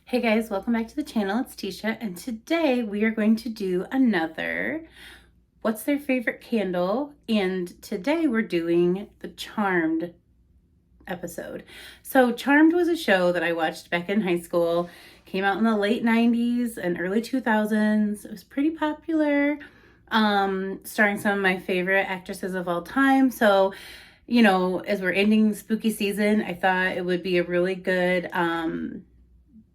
Hey guys, welcome back to the channel. It's Teesha, and today we are going to do another what's their favorite candle, and today we're doing the Charmed episode. So Charmed was a show that I watched back in high school. Came out in the late 90s and early 2000s. It was pretty popular, starring some of my favorite actresses of all time. So, you know, as we're ending spooky season, I thought it would be a really good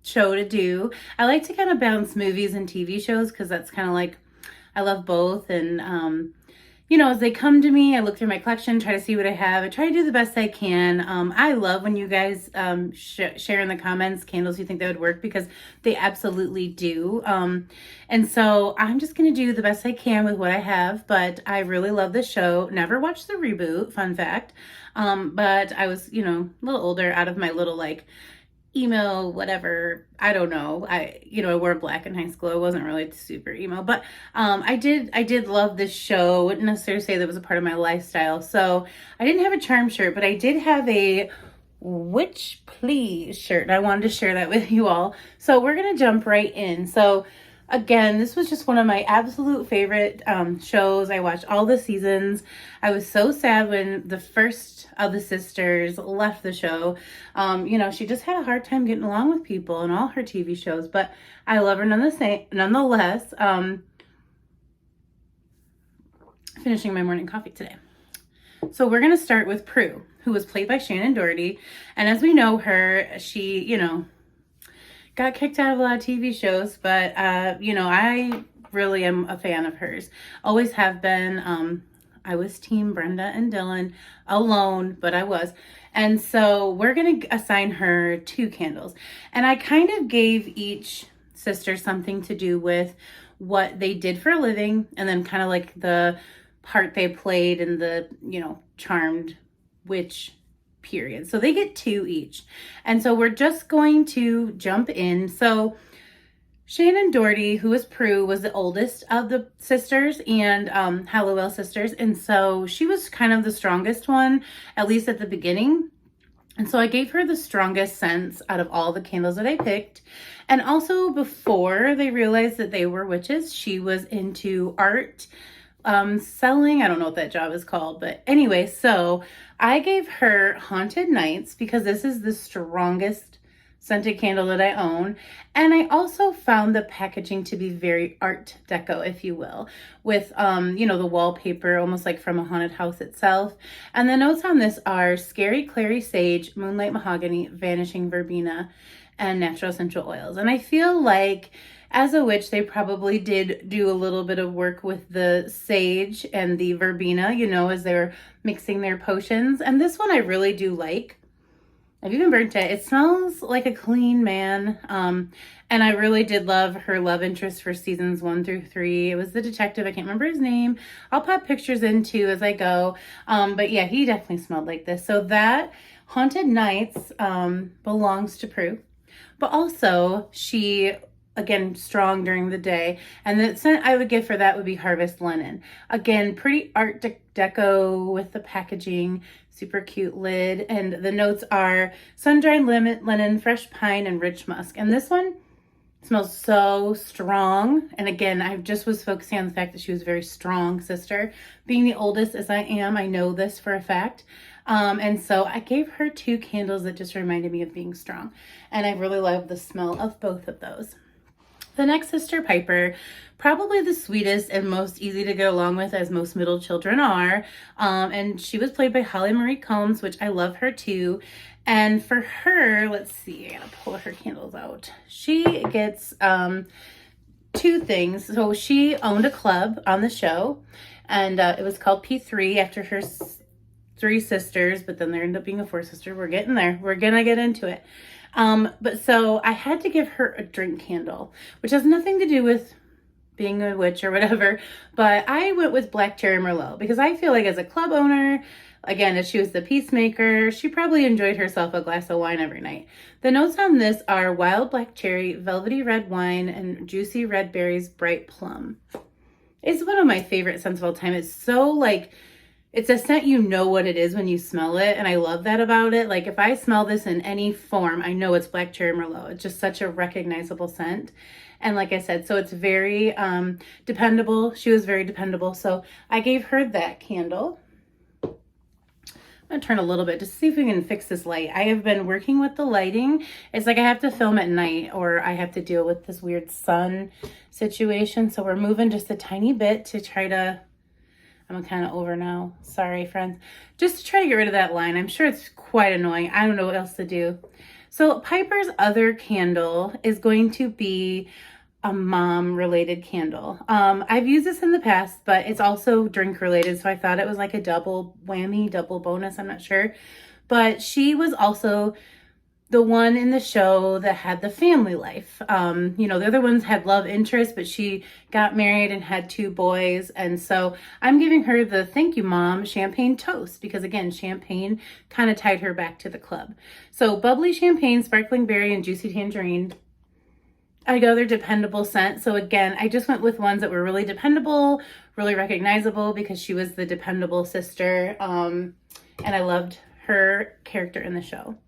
show to do. I like to kind of bounce movies and TV shows because that's kind of like, I love both. And, you know, as they come to me, I look through my collection, try to see what I have. I try to do the best I can. I love when you guys share in the comments candles you think that would work, because they absolutely do. And so I'm just going to do the best I can with what I have. But I really love the show. Never watched the reboot, fun fact. But I was, you know, a little older, out of my little like emo, whatever, I don't know. I wore black in high school. I wasn't really super emo, but I did love this show. Wouldn't necessarily say that was a part of my lifestyle. So I didn't have a charm shirt, but I did have a Witch Please shirt, and I wanted to share that with you all. So we're gonna jump right in. So again, this was just one of my absolute favorite shows. I watched all the seasons. I was so sad when the first of the sisters left the show. You know, she just had a hard time getting along with people in all her TV shows, but I love her nonetheless. Finishing my morning coffee today. So we're going to start with Prue, who was played by Shannon Doherty. And as we know her, she, you know, got kicked out of a lot of TV shows, but, you know, I really am a fan of hers. Always have been. I was team Brenda and Dylan alone, but I was. And so we're going to assign her 2 candles. And I kind of gave each sister something to do with what they did for a living, and then kind of like the part they played in the, you know, Charmed witch period. So they get 2 each. And so we're just going to jump in. So Shannon Doherty, who is Prue, was the oldest of the sisters and Hallowell sisters. And so she was kind of the strongest one, at least at the beginning. And so I gave her the strongest sense out of all the candles that I picked. And also, before they realized that they were witches, she was into art, selling. I don't know what that job is called, but anyway, so I gave her Haunted Nights because this is the strongest scented candle that I own. And I also found the packaging to be very art deco, if you will, with, you know, the wallpaper almost like from a haunted house itself. And the notes on this are Scary Clary Sage, Moonlight Mahogany, Vanishing Verbena, and Natural Essential Oils. And I feel like as a witch, they probably did do a little bit of work with the sage and the verbena, you know, as they were mixing their potions. And this one I really do like. I've even burnt it. It smells like a clean man. And I really did love her love interest for seasons 1 through 3. It was the detective. I can't remember his name. I'll pop pictures in too as I go. But yeah, he definitely smelled like this. So that Haunted Nights belongs to Prue. But also, she, again, strong during the day. And the scent I would give for that would be Harvest Linen. Again, pretty art deco with the packaging, super cute lid. And the notes are sun-dried linen, fresh pine, and rich musk. And this one smells so strong. And again, I just was focusing on the fact that she was a very strong sister. Being the oldest as I am, I know this for a fact. And so I gave her 2 candles that just reminded me of being strong. And I really love the smell of both of those. The next sister, Piper, probably the sweetest and most easy to get along with, as most middle children are. And she was played by Holly Marie Combs, which I love her too. And for her, let's see, I gotta pull her candles out. She gets 2 things. So she owned a club on the show, and it was called P3 after her 3 sisters, but then there ended up being a 4th sister. We're getting there. We're gonna get into it. But so I had to give her a drink candle, which has nothing to do with being a witch or whatever, but I went with Black Cherry Merlot because I feel like as a club owner, again, as she was the peacemaker, she probably enjoyed herself a glass of wine every night. The notes on this are wild black cherry, velvety red wine, and juicy red berries, bright plum. It's one of my favorite scents of all time. It's so like it's a scent, you know what it is when you smell it. And I love that about it. Like if I smell this in any form, I know it's Black Cherry Merlot. It's just such a recognizable scent. And like I said, so it's very dependable. She was very dependable. So I gave her that candle. I'm gonna turn a little bit just to see if we can fix this light. I have been working with the lighting. It's like I have to film at night or I have to deal with this weird sun situation. So we're moving just a tiny bit to try to, I'm kind of over now. Sorry, friends. Just to try to get rid of that line. I'm sure it's quite annoying. I don't know what else to do. So Piper's other candle is going to be a mom related candle. I've used this in the past, but it's also drink related. So I thought it was like a double whammy, double bonus. I'm not sure. But she was also the one in the show that had the family life. You know, the other ones had love interest, but she got married and had 2 boys. And so I'm giving her the thank you mom champagne toast because again, champagne kind of tied her back to the club. So bubbly champagne, sparkling berry, and juicy tangerine. I go their dependable scent. So again, I just went with ones that were really dependable, really recognizable because she was the dependable sister. And I loved her character in the show.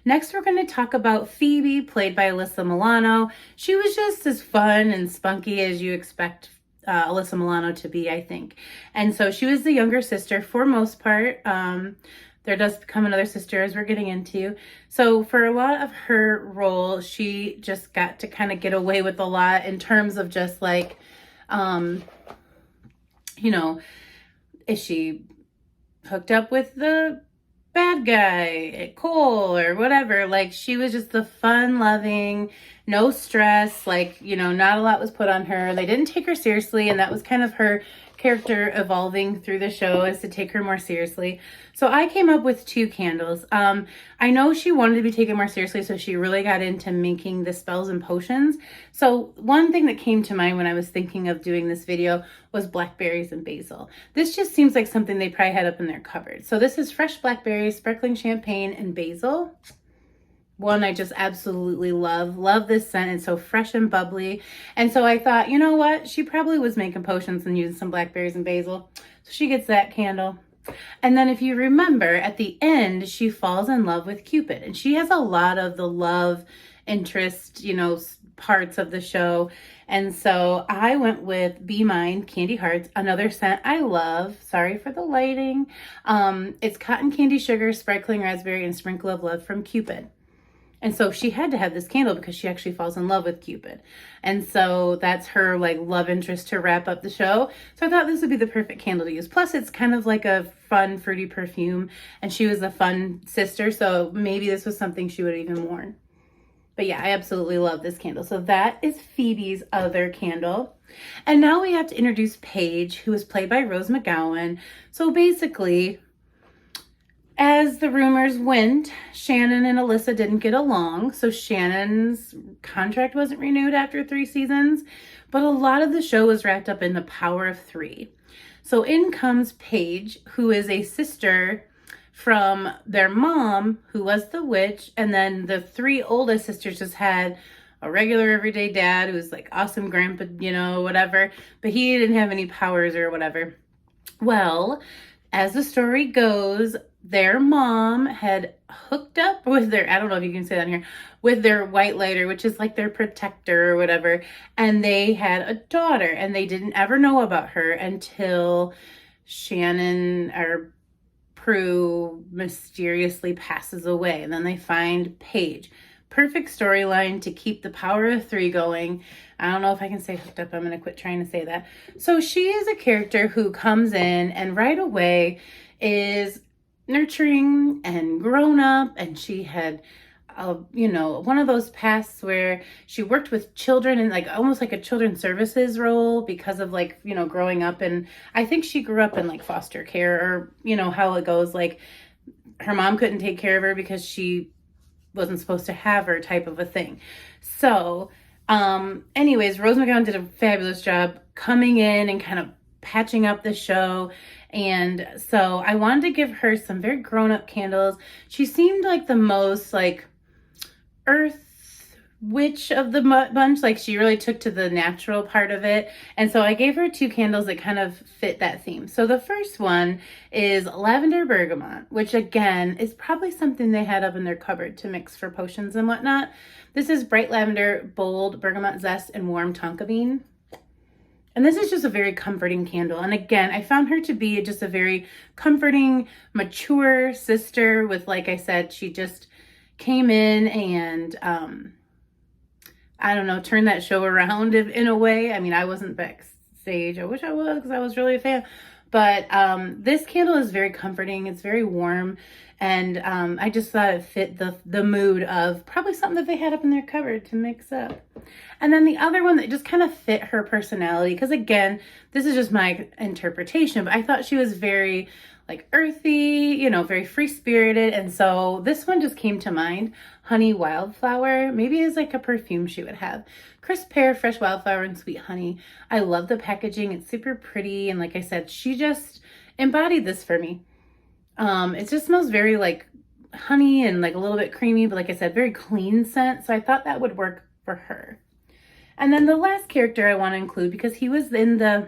Next, we're going to talk about Phoebe, played by Alyssa Milano. She was just as fun and spunky as you expect Alyssa Milano to be, I think. And so she was the younger sister for most part. There does become another sister as we're getting into. So for a lot of her role, she just got to kind of get away with a lot in terms of just like, you know, is she hooked up with the bad guy, Cole, or whatever? Like she was just the fun loving, no stress, like, you know, not a lot was put on her. They didn't take her seriously. And that was kind of her character evolving through the show, is to take her more seriously. So I came up with 2 candles. I know she wanted to be taken more seriously, so she really got into making the spells and potions. So one thing that came to mind when I was thinking of doing this video was blackberries and basil. This just seems like something they probably had up in their cupboard. So this is fresh blackberries, sparkling champagne, and basil. One I just absolutely love. Love this scent. It's so fresh and bubbly. And so I thought, you know what? She probably was making potions and using some blackberries and basil. So she gets that candle. And then if you remember, at the end, she falls in love with Cupid. And she has a lot of the love interest, you know, parts of the show. And so I went with Be Mine Candy Hearts, another scent I love. Sorry for the lighting. It's cotton candy sugar, sparkling raspberry, and sprinkle of love from Cupid. And so she had to have this candle because she actually falls in love with Cupid. And so that's her like love interest to wrap up the show. So I thought this would be the perfect candle to use. Plus it's kind of like a fun fruity perfume and she was a fun sister. So maybe this was something she would have even worn. But yeah, I absolutely love this candle. So that is Phoebe's other candle. And now we have to introduce Paige, who is played by Rose McGowan. So basically, as the rumors went, Shannon and Alyssa didn't get along, so Shannon's contract wasn't renewed after 3 seasons, but a lot of the show was wrapped up in the power of 3. So in comes Paige, who is a sister from their mom, who was the witch, and then the 3 oldest sisters just had a regular everyday dad who was like awesome grandpa, you know, whatever, but he didn't have any powers or whatever. Well, as the story goes, their mom had hooked up with their, I don't know if you can say that here, with their white lighter, which is like their protector or whatever. And they had a daughter and they didn't ever know about her until Shannon or Prue mysteriously passes away. And then they find Paige. Perfect storyline to keep the power of 3 going. I don't know if I can say hooked up. I'm going to quit trying to say that. So she is a character who comes in and right away is nurturing and grown up. And she had, you know, one of those pasts where she worked with children in like almost like a children's services role because of like, you know, growing up. And I think she grew up in like foster care or, you know, how it goes. Like her mom couldn't take care of her because she wasn't supposed to have her type of a thing. So anyways, Rose McGowan did a fabulous job coming in and kind of patching up the show. And so I wanted to give her some very grown-up candles. She seemed like the most like earth witch of the bunch. Like, she really took to the natural part of it. And so I gave her 2 candles that kind of fit that theme. So the first one is lavender bergamot, which again is probably something they had up in their cupboard to mix for potions and whatnot. This is bright lavender, bold bergamot zest, and warm tonka bean. And this is just a very comforting candle. And again, I found her to be just a very comforting, mature sister with, like I said, she just came in and, I don't know, turned that show around in a way. I mean, I wasn't backstage. I wish I was, because I was really a fan. But this candle is very comforting. It's very warm. And I just thought it fit the mood of probably something that they had up in their cupboard to mix up. And then the other one that just kind of fit her personality, because again, this is just my interpretation, but I thought she was very like earthy, you know, very free-spirited. And so this one just came to mind. Honey Wildflower, maybe is like a perfume she would have. Crisp pear, fresh wildflower, and sweet honey. I love the packaging. It's super pretty. And like I said, she just embodied this for me. It just smells very like honey and like a little bit creamy, but like I said, very clean scent. So I thought that would work for her. And then the last character I want to include, because he was in the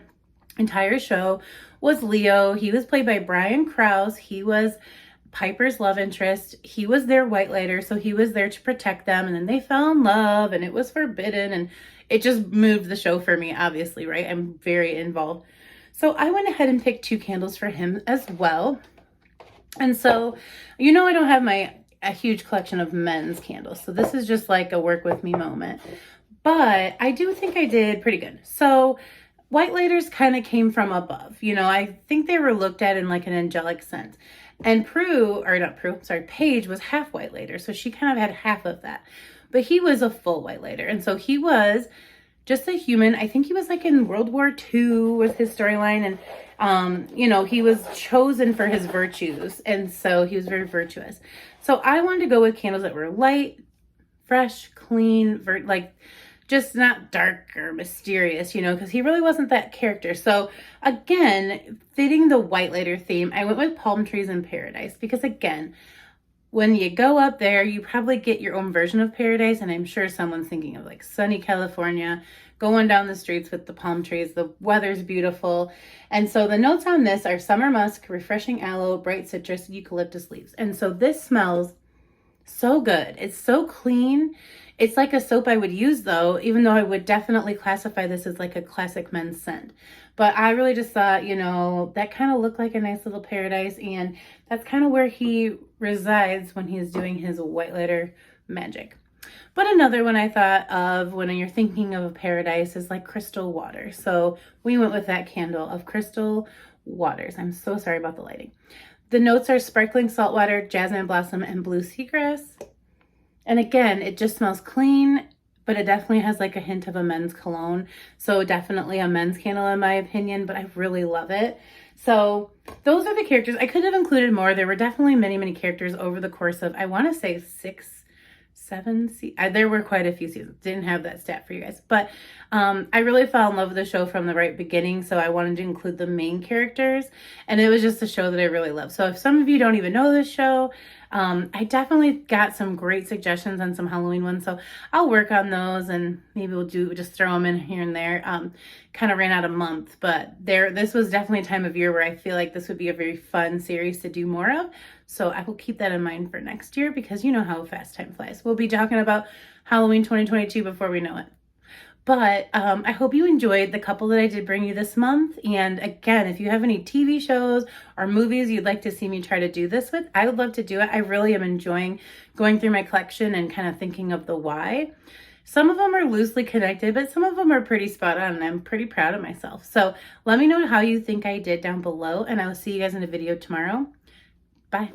entire show, was Leo. He was played by Brian Krause. He was Piper's love interest. He was their white lighter, so he was there to protect them. And then they fell in love, and it was forbidden, and it just moved the show for me, obviously, right? I'm very involved. So I went ahead and picked 2 candles for him as well. And so, you know, I don't have a huge collection of men's candles, so this is just like a work with me moment. But I do think I did pretty good. So white lighters kind of came from above. You know, I think they were looked at in like an angelic sense. And Paige was half white lighter. So she kind of had half of that. But he was a full white lighter. And so he was just a human. I think he was like in World War II with his storyline. And, you know, he was chosen for his virtues. And so he was very virtuous. So I wanted to go with candles that were light, fresh, clean, like just not dark or mysterious, you know, because he really wasn't that character. So again, fitting the white lighter theme, I went with palm trees in paradise, because again, when you go up there, you probably get your own version of paradise. And I'm sure someone's thinking of like sunny California, going down the streets with the palm trees. The weather's beautiful. And so the notes on this are summer musk, refreshing aloe, bright citrus, eucalyptus leaves. And so this smells so good. It's so clean. It's like a soap I would use though, even though I would definitely classify this as like a classic men's scent. But I really just thought, you know, that kind of looked like a nice little paradise, and that's kind of where he resides when he's doing his white lighter magic. But another one I thought of when you're thinking of a paradise is like crystal water. So we went with that candle of crystal waters. I'm so sorry about the lighting. The notes are sparkling saltwater, jasmine blossom, and blue seagrass. And again, it just smells clean, but it definitely has like a hint of a men's cologne. So definitely a men's candle in my opinion, but I really love it. So those are the characters. I could have included more. There were definitely many, many characters over the course of, I want to say 6, 7 there were quite a few seasons. Didn't have that stat for you guys, but I really fell in love with the show from the right beginning, so I wanted to include the main characters, and it was just a show that I really love. So if some of you don't even know this show, I definitely got some great suggestions on some Halloween ones, so I'll work on those, and maybe we'll just throw them in here and there. Kind of ran out a month, but this was definitely a time of year where I feel like this would be a very fun series to do more of. So I will keep that in mind for next year, because you know how fast time flies. We'll be talking about Halloween 2022 before we know it. But I hope you enjoyed the couple that I did bring you this month. And again, if you have any TV shows or movies you'd like to see me try to do this with, I would love to do it. I really am enjoying going through my collection and kind of thinking of the why. Some of them are loosely connected, but some of them are pretty spot on, and I'm pretty proud of myself. So let me know how you think I did down below, and I will see you guys in a video tomorrow. Bye.